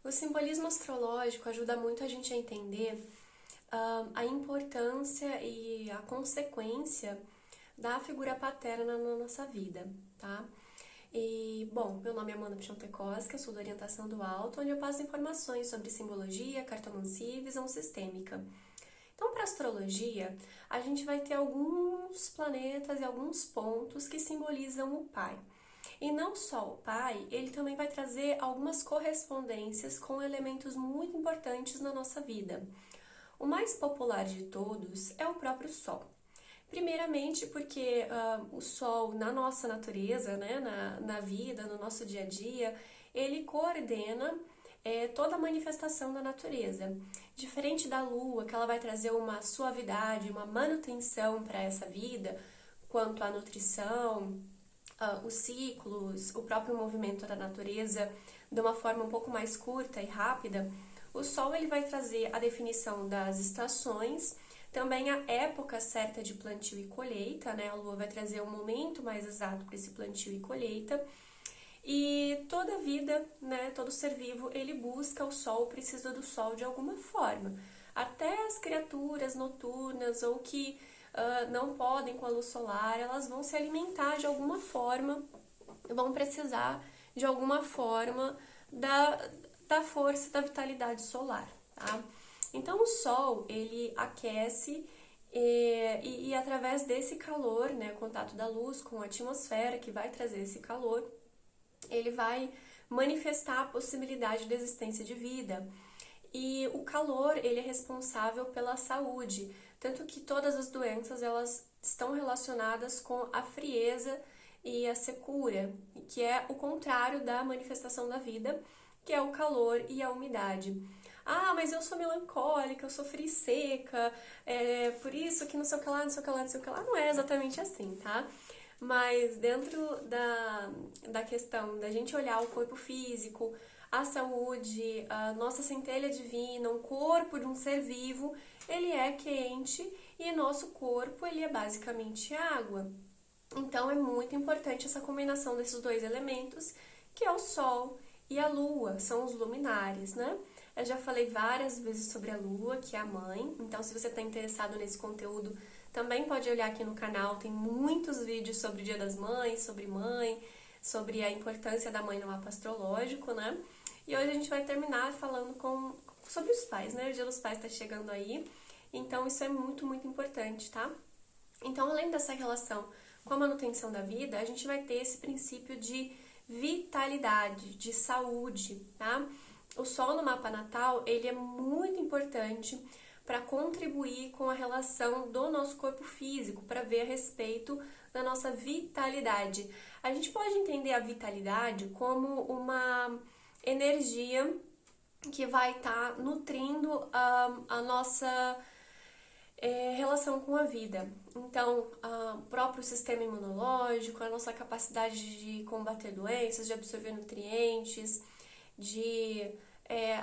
O simbolismo astrológico ajuda muito a gente a entender a importância e a consequência da figura paterna na nossa vida, tá? E, bom, meu nome é Amanda Piontekowski, eu sou da Orientação do Alto, onde eu passo informações sobre simbologia, cartomancia e visão sistêmica. Então, para astrologia, a gente vai ter alguns planetas e alguns pontos que simbolizam o pai. E não só o pai, ele também vai trazer algumas correspondências com elementos muito importantes na nossa vida. O mais popular de todos é o próprio Sol. Primeiramente porque o Sol na nossa natureza, né, na vida, no nosso dia a dia, ele coordena toda a manifestação da natureza. Diferente da Lua, que ela vai trazer uma suavidade, uma manutenção para essa vida, quanto à nutrição, os ciclos, o próprio movimento da natureza de uma forma um pouco mais curta e rápida, o Sol ele vai trazer a definição das estações, também a época certa de plantio e colheita, né? A Lua vai trazer um momento mais exato para esse plantio e colheita. E toda a vida, né, todo ser vivo, ele busca o Sol, precisa do Sol de alguma forma. Até as criaturas noturnas ou que não podem com a luz solar, elas vão se alimentar de alguma forma, vão precisar de alguma forma da força, da vitalidade solar, tá? Então o Sol, ele aquece e através desse calor, né, contato da luz com a atmosfera que vai trazer esse calor, ele vai manifestar a possibilidade de existência de vida. E o calor, ele é responsável pela saúde, tanto que todas as doenças, elas estão relacionadas com a frieza e a secura, que é o contrário da manifestação da vida, que é o calor e a umidade. Ah, mas eu sou melancólica, eu sou fria e seca, por isso que não sei o que lá, não sei o que lá, não sei o que lá. Não é exatamente assim, tá? Mas dentro da questão da gente olhar o corpo físico, a saúde, a nossa centelha divina, o corpo de um ser vivo, ele é quente e nosso corpo, ele é basicamente água. Então é muito importante essa combinação desses dois elementos, que é o Sol e a Lua, são os luminares, né? Eu já falei várias vezes sobre a Lua, que é a mãe, então se você está interessado nesse conteúdo, também pode olhar aqui no canal, tem muitos vídeos sobre o Dia das Mães, sobre a importância da mãe no mapa astrológico, né? E hoje a gente vai terminar falando sobre os pais, né? O Dia dos Pais está chegando aí, então isso é muito, muito importante, tá? Então, além dessa relação com a manutenção da vida, a gente vai ter esse princípio de vitalidade, de saúde, tá? O Sol no mapa natal, ele é muito importante para contribuir com a relação do nosso corpo físico, para ver a respeito da nossa vitalidade. A gente pode entender a vitalidade como uma energia que vai estar nutrindo a nossa relação com a vida. Então, o próprio sistema imunológico, a nossa capacidade de combater doenças, de absorver nutrientes, de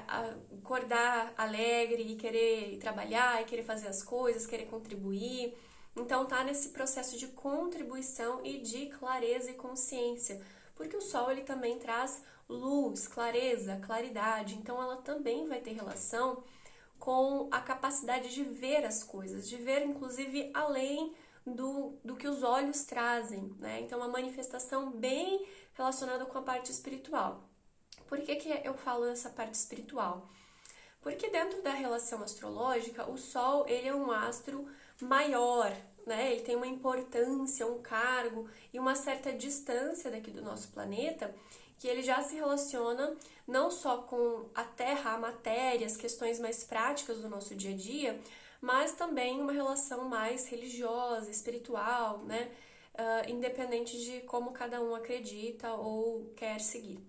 acordar alegre e querer trabalhar, e querer fazer as coisas, querer contribuir. Então, tá nesse processo de contribuição e de clareza e consciência, porque o Sol ele também traz luz, clareza, claridade. Então, ela também vai ter relação com a capacidade de ver as coisas, de ver inclusive além do que os olhos trazem, né? Então, uma manifestação bem relacionada com a parte espiritual. Por que eu falo dessa parte espiritual? Porque dentro da relação astrológica, o Sol ele é um astro maior, né? Ele tem uma importância, um cargo e uma certa distância daqui do nosso planeta, que ele já se relaciona não só com a Terra, a matéria, as questões mais práticas do nosso dia a dia, mas também uma relação mais religiosa, espiritual, né? Independente de como cada um acredita ou quer seguir.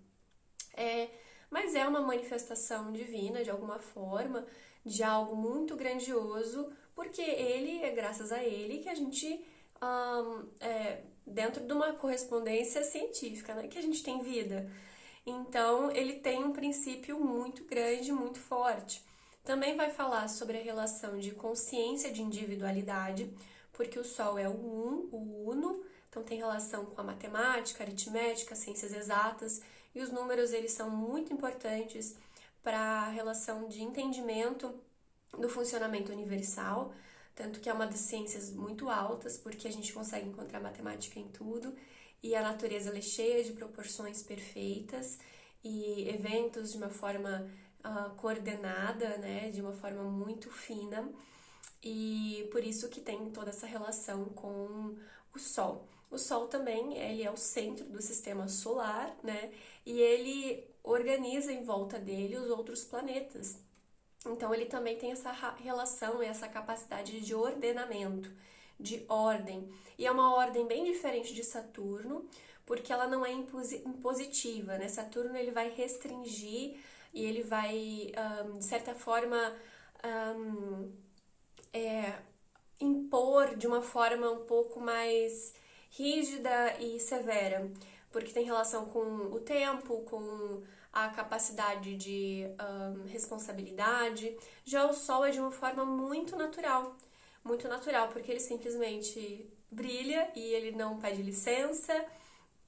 Mas é uma manifestação divina, de alguma forma, de algo muito grandioso, porque é graças a ele que a gente, dentro de uma correspondência científica, né, que a gente tem vida. Então, ele tem um princípio muito grande, muito forte. Também vai falar sobre a relação de consciência de individualidade, porque o Sol é o uno, então tem relação com a matemática, aritmética, ciências exatas, e os números eles são muito importantes para a relação de entendimento do funcionamento universal, tanto que é uma das ciências muito altas, porque a gente consegue encontrar matemática em tudo, e a natureza ela é cheia de proporções perfeitas e eventos de uma forma coordenada, né, de uma forma muito fina, e por isso que tem toda essa relação com o Sol. O Sol também, ele é o centro do sistema solar, né, e ele organiza em volta dele os outros planetas. Então ele também tem essa relação e essa capacidade de ordenamento, de ordem. E é uma ordem bem diferente de Saturno, porque ela não é impositiva, né? Saturno ele vai restringir e ele vai, de certa forma, impor de uma forma um pouco mais rígida e severa, porque tem relação com o tempo, com a capacidade de responsabilidade. Já o Sol é de uma forma muito natural, porque ele simplesmente brilha e ele não pede licença,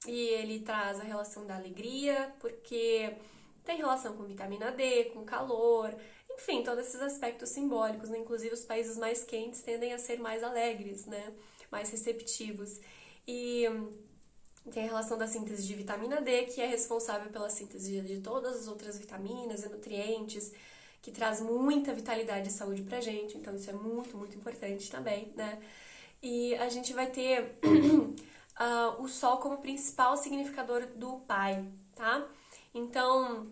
e ele traz a relação da alegria, porque tem relação com vitamina D, com calor, enfim, todos esses aspectos simbólicos, né? Inclusive os países mais quentes tendem a ser mais alegres, né? Mais receptivos. E tem a relação da síntese de vitamina D, que é responsável pela síntese de todas as outras vitaminas e nutrientes, que traz muita vitalidade e saúde pra gente, então isso é muito importante também, né? E a gente vai ter o Sol como principal significador do Pai, tá? Então,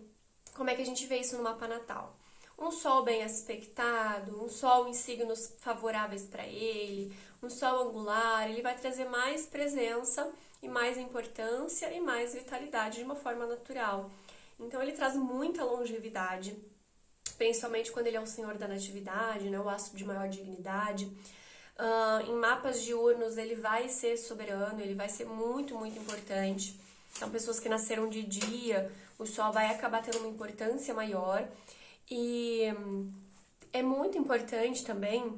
como é que a gente vê isso no mapa natal? Um Sol bem aspectado, um Sol em signos favoráveis para ele, um Sol angular, ele vai trazer mais presença e mais importância e mais vitalidade de uma forma natural. Então ele traz muita longevidade, principalmente quando ele é o senhor da natividade, né, o astro de maior dignidade. Em mapas diurnos ele vai ser soberano, ele vai ser muito importante. Então pessoas que nasceram de dia, o Sol vai acabar tendo uma importância maior. E é muito importante também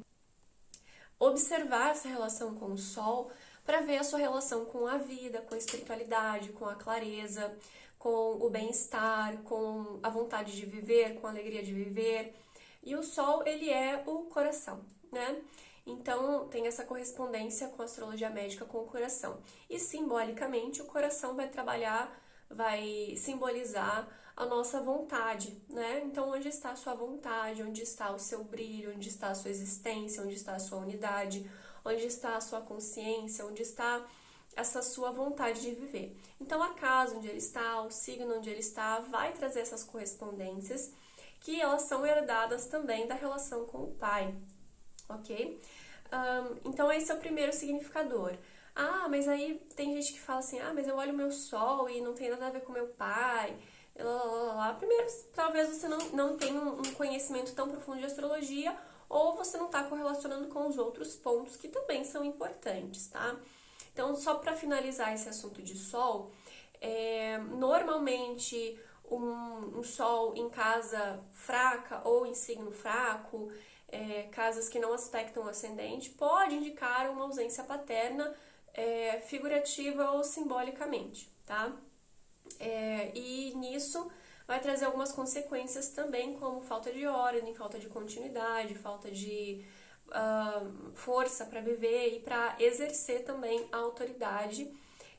observar essa relação com o Sol para ver a sua relação com a vida, com a espiritualidade, com a clareza, com o bem-estar, com a vontade de viver, com a alegria de viver. E o Sol, ele é o coração, né? Então, tem essa correspondência com a astrologia médica com o coração. E simbolicamente, o coração vai trabalhar, vai simbolizar a nossa vontade, né? Então, onde está a sua vontade? Onde está o seu brilho? Onde está a sua existência? Onde está a sua unidade? Onde está a sua consciência? Onde está essa sua vontade de viver? Então, a casa onde ele está, o signo onde ele está, vai trazer essas correspondências que elas são herdadas também da relação com o pai, ok? Então, esse é o primeiro significador. Ah, mas aí tem gente que fala assim, mas eu olho o meu Sol e não tem nada a ver com meu pai. Primeiro, talvez você não tenha um conhecimento tão profundo de astrologia, ou você não está correlacionando com os outros pontos que também são importantes, tá? Então, só para finalizar esse assunto de Sol, normalmente um Sol em casa fraca ou em signo fraco, casas que não aspectam o ascendente, pode indicar uma ausência paterna figurativa ou simbolicamente, tá? E nisso vai trazer algumas consequências também, como falta de ordem, falta de continuidade, falta de força para viver e para exercer também a autoridade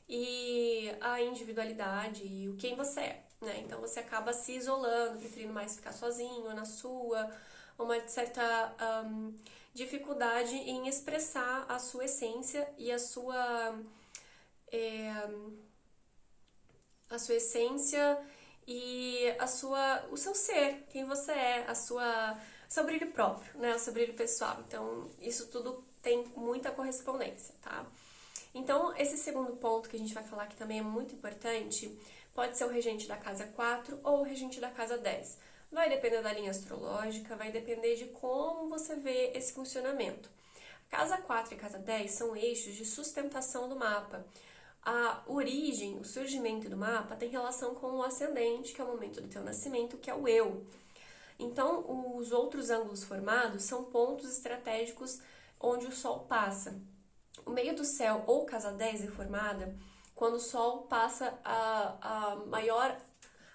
e a individualidade e o quem você é, né? Então você acaba se isolando, preferindo mais ficar sozinho, na sua, uma certa dificuldade em expressar a sua essência e a sua essência e o seu ser, quem você é, seu brilho próprio, né, o seu brilho pessoal. Então, isso tudo tem muita correspondência, tá? Então, esse segundo ponto que a gente vai falar que também é muito importante, pode ser o regente da casa 4 ou o regente da casa 10. Vai depender da linha astrológica, vai depender de como você vê esse funcionamento. Casa 4 e casa 10 são eixos de sustentação do mapa. A origem, o surgimento do mapa tem relação com o ascendente, que é o momento do teu nascimento, que é o eu. Então, os outros ângulos formados são pontos estratégicos onde o Sol passa. O meio do céu ou casa 10 é formada quando o Sol passa a maior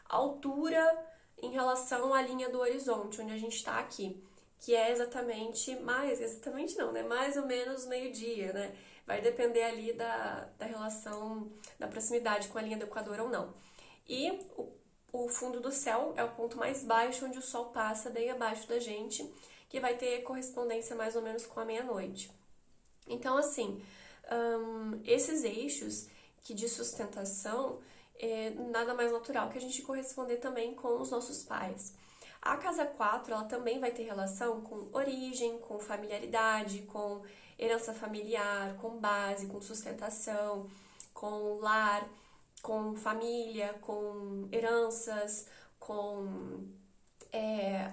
altura em relação à linha do horizonte, onde a gente está aqui, que é exatamente não, né? Mais ou menos meio-dia, né? Vai depender ali da relação, da proximidade com a linha do Equador ou não. E o fundo do céu é o ponto mais baixo, onde o Sol passa bem abaixo da gente, que vai ter correspondência mais ou menos com a meia-noite. Então, assim, esses eixos que de sustentação é nada mais natural que a gente corresponder também com os nossos pais. A casa 4, ela também vai ter relação com origem, com familiaridade, com herança familiar, com base, com sustentação, com lar, com família, com heranças, com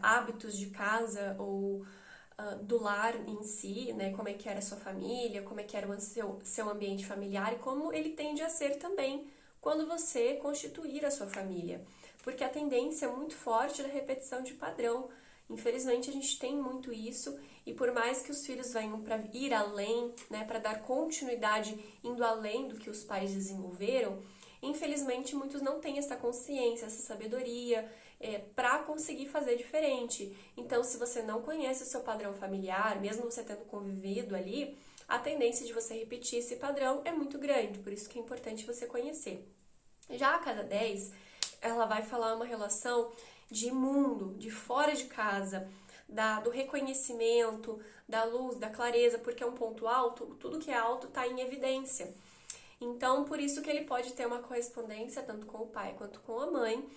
hábitos de casa ou do lar em si, né? Como é que era a sua família, como é que era o seu ambiente familiar e como ele tende a ser também quando você constituir a sua família. Porque a tendência é muito forte da repetição de padrão. Infelizmente, a gente tem muito isso, e por mais que os filhos venham para ir além, né, para dar continuidade indo além do que os pais desenvolveram, infelizmente muitos não têm essa consciência, essa sabedoria para conseguir fazer diferente. Então, se você não conhece o seu padrão familiar, mesmo você tendo convivido ali, a tendência de você repetir esse padrão é muito grande, por isso que é importante você conhecer. Já a casa 10, ela vai falar uma relação de mundo, de fora de casa, do reconhecimento, da luz, da clareza, porque é um ponto alto, tudo que é alto está em evidência. Então, por isso que ele pode ter uma correspondência tanto com o pai quanto com a mãe,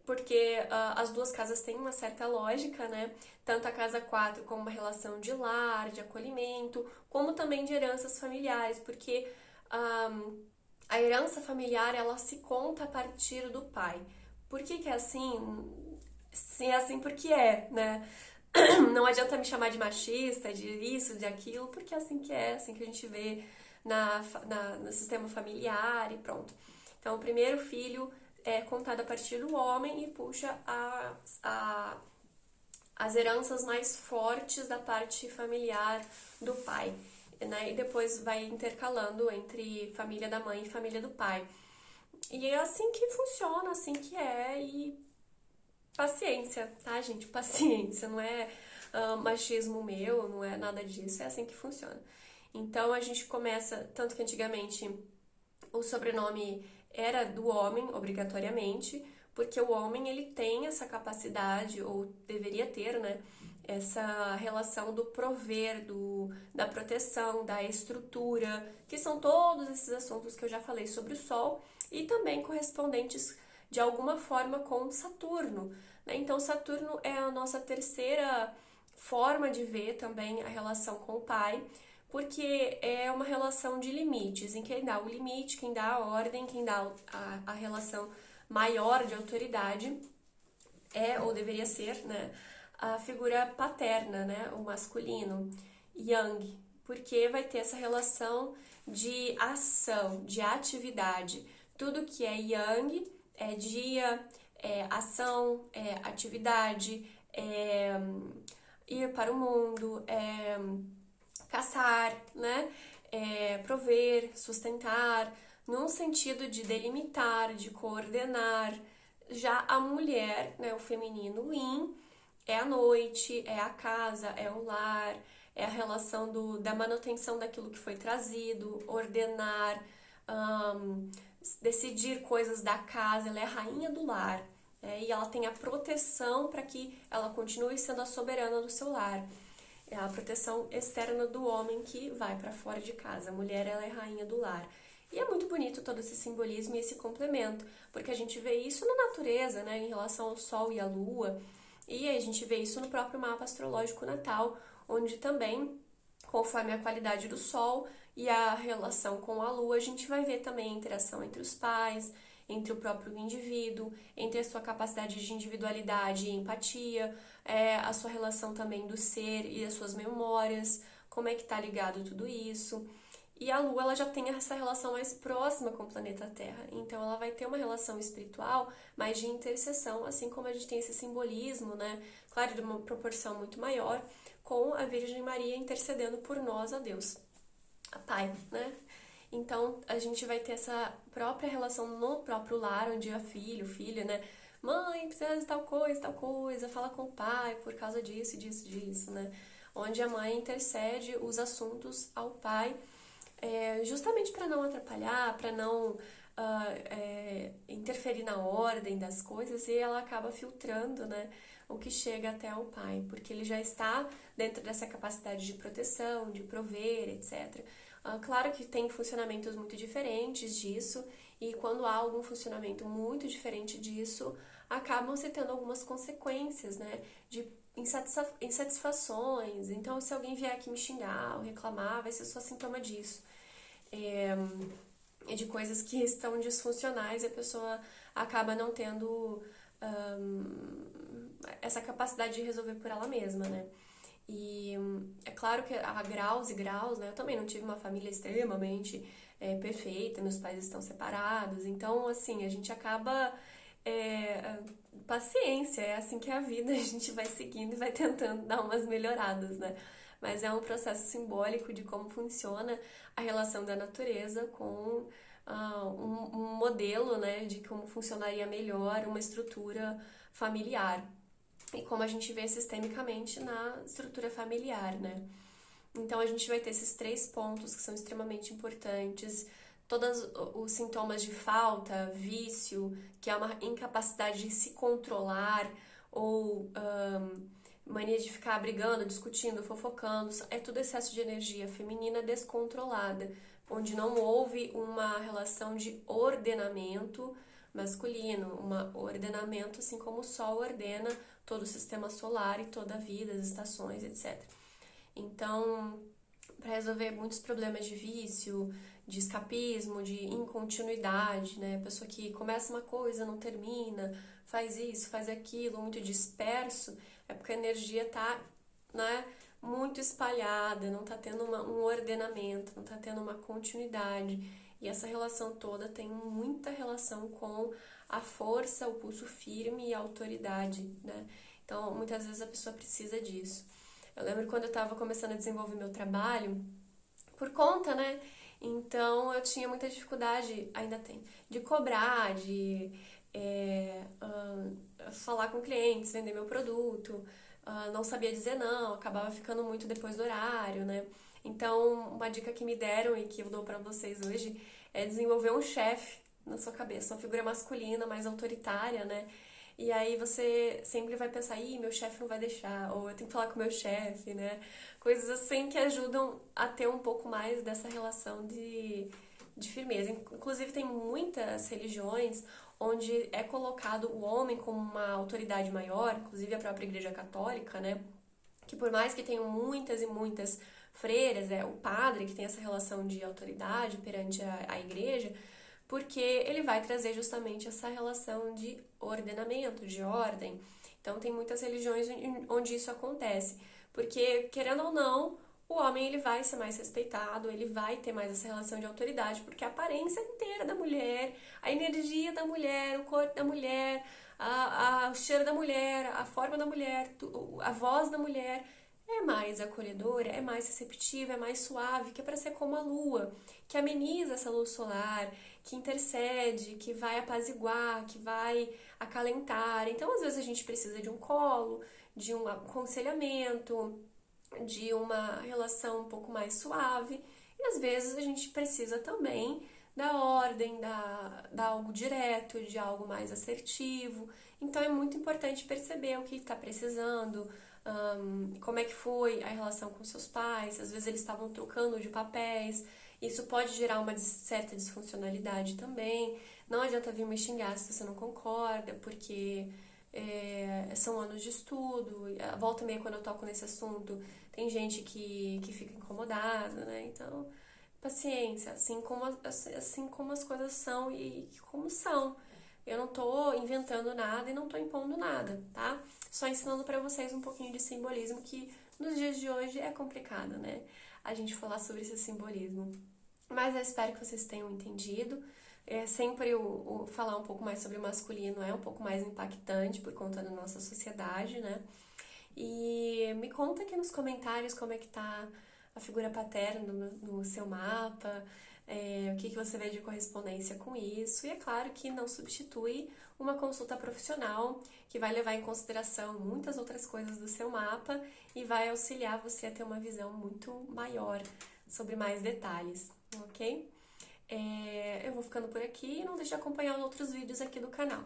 porque as duas casas têm uma certa lógica, né? Tanto a casa 4 como uma relação de lar, de acolhimento, como também de heranças familiares, porque a herança familiar, ela se conta a partir do pai. Por que é assim? Se é assim porque é, né? Não adianta me chamar de machista, de isso, de aquilo, porque é assim que a gente vê no sistema familiar e pronto. Então, o primeiro filho é contado a partir do homem e puxa as heranças mais fortes da parte familiar do pai, né? E depois vai intercalando entre família da mãe e família do pai. E é assim que funciona, assim que é, e paciência, tá, gente? Paciência, não é machismo meu, não é nada disso, é assim que funciona. Então a gente começa, tanto que antigamente o sobrenome era do homem, obrigatoriamente, porque o homem ele tem essa capacidade, ou deveria ter, né? Essa relação do prover, da proteção, da estrutura, que são todos esses assuntos que eu já falei sobre o Sol, e também correspondentes de alguma forma com Saturno, né? Então, Saturno é a nossa terceira forma de ver também a relação com o pai, porque é uma relação de limites, em quem dá o limite, quem dá a ordem, quem dá a relação maior de autoridade ou deveria ser, né, a figura paterna, né, o masculino, Yang, porque vai ter essa relação de ação, de atividade. Tudo que é Yang é dia, é ação, é atividade, é ir para o mundo, é caçar, né? Prover, sustentar, num sentido de delimitar, de coordenar. Já a mulher, né, o feminino, o yin, é a noite, é a casa, é o lar, é a relação da manutenção daquilo que foi trazido, ordenar, decidir coisas da casa, ela é a rainha do lar. E ela tem a proteção para que ela continue sendo a soberana do seu lar. É a proteção externa do homem que vai para fora de casa. A mulher, ela é a rainha do lar. E é muito bonito todo esse simbolismo e esse complemento, porque a gente vê isso na natureza, né, em relação ao Sol e à Lua, e a gente vê isso no próprio mapa astrológico natal, onde também, conforme a qualidade do Sol e a relação com a Lua, a gente vai ver também a interação entre os pais, entre o próprio indivíduo, entre a sua capacidade de individualidade e empatia, a sua relação também do ser e as suas memórias, como é que tá ligado tudo isso. E a Lua, ela já tem essa relação mais próxima com o planeta Terra, então ela vai ter uma relação espiritual mais de intercessão, assim como a gente tem esse simbolismo, né, claro, de uma proporção muito maior, com a Virgem Maria intercedendo por nós a Deus, a Pai, né? Então, a gente vai ter essa própria relação no próprio lar, onde a filha, né, mãe, precisa de tal coisa, fala com o pai por causa disso, disso, disso, né? Onde a mãe intercede os assuntos ao pai, justamente para não atrapalhar, para não interferir na ordem das coisas, e ela acaba filtrando, né, o que chega até ao pai, porque ele já está dentro dessa capacidade de proteção, de prover, etc. Claro que tem funcionamentos muito diferentes disso, e quando há algum funcionamento muito diferente disso, acabam se tendo algumas consequências, né, de insatisfações. Então, se alguém vier aqui me xingar ou reclamar, vai ser só sintoma disso. E de coisas que estão disfuncionais e a pessoa acaba não tendo essa capacidade de resolver por ela mesma, né? E é claro que há graus e graus, né? Eu também não tive uma família extremamente perfeita, meus pais estão separados, então, assim, a gente acaba. Paciência, é assim que é a vida, a gente vai seguindo e vai tentando dar umas melhoradas, né? Mas é um processo simbólico de como funciona a relação da natureza com um modelo, né, de como funcionaria melhor uma estrutura familiar e como a gente vê sistemicamente na estrutura familiar, né? Então a gente vai ter esses 3 pontos que são extremamente importantes. Todos os sintomas de falta, vício, que é uma incapacidade de se controlar ou mania de ficar brigando, discutindo, fofocando, é tudo excesso de energia feminina descontrolada, onde não houve uma relação de ordenamento masculino, um ordenamento assim como o Sol ordena todo o sistema solar e toda a vida, as estações, etc. Então, para resolver muitos problemas de vício, de escapismo, de incontinuidade, né? Pessoa que começa uma coisa, não termina, faz isso, faz aquilo, muito disperso, é porque a energia tá, né, muito espalhada, não tá tendo um ordenamento, não tá tendo uma continuidade. E essa relação toda tem muita relação com a força, o pulso firme e a autoridade, né? Então, muitas vezes a pessoa precisa disso. Eu lembro quando eu estava começando a desenvolver meu trabalho, por conta, né? Então eu tinha muita dificuldade, ainda tem, de cobrar, de falar com clientes, vender meu produto, não sabia dizer não, acabava ficando muito depois do horário, né? Então, uma dica que me deram e que eu dou pra vocês hoje é desenvolver um chefe na sua cabeça, uma figura masculina mais autoritária, né? E aí você sempre vai pensar, ih, meu chefe não vai deixar, ou eu tenho que falar com meu chefe, né? Coisas assim que ajudam a ter um pouco mais dessa relação de firmeza. Inclusive tem muitas religiões onde é colocado o homem como uma autoridade maior, inclusive a própria Igreja Católica, né? Que por mais que tenham muitas e muitas freiras, é o padre que tem essa relação de autoridade perante a igreja, porque ele vai trazer justamente essa relação de ordenamento, de ordem. Então tem muitas religiões onde isso acontece, porque querendo ou não, o homem ele vai ser mais respeitado, ele vai ter mais essa relação de autoridade, porque a aparência inteira da mulher, a energia da mulher, o corpo da mulher, o cheiro da mulher, a forma da mulher, a voz da mulher é mais acolhedora, é mais receptiva, é mais suave, que é para ser como a lua, que ameniza essa luz solar, que intercede, que vai apaziguar, que vai acalentar. Então, às vezes a gente precisa de um colo, de um aconselhamento, de uma relação um pouco mais suave, e às vezes a gente precisa também da ordem, da algo direto, de algo mais assertivo. Então é muito importante perceber o que está precisando, como é que foi a relação com seus pais, às vezes eles estavam trocando de papéis, isso pode gerar uma certa disfuncionalidade também. Não adianta vir me xingar se você não concorda, porque são anos de estudo, volta e meia quando eu toco nesse assunto, tem gente que fica incomodada, né? Então, paciência, assim como as coisas são e como são. Eu não tô inventando nada e não tô impondo nada, tá? Só ensinando pra vocês um pouquinho de simbolismo que nos dias de hoje é complicado, né? A gente falar sobre esse simbolismo. Mas eu espero que vocês tenham entendido. Sempre o falar um pouco mais sobre o masculino é um pouco mais impactante por conta da nossa sociedade, né? E me conta aqui nos comentários como é que tá a figura paterna no seu mapa, o que você vê de correspondência com isso. E é claro que não substitui uma consulta profissional que vai levar em consideração muitas outras coisas do seu mapa e vai auxiliar você a ter uma visão muito maior sobre mais detalhes, ok? Eu vou ficando por aqui e não deixe de acompanhar os outros vídeos aqui do canal.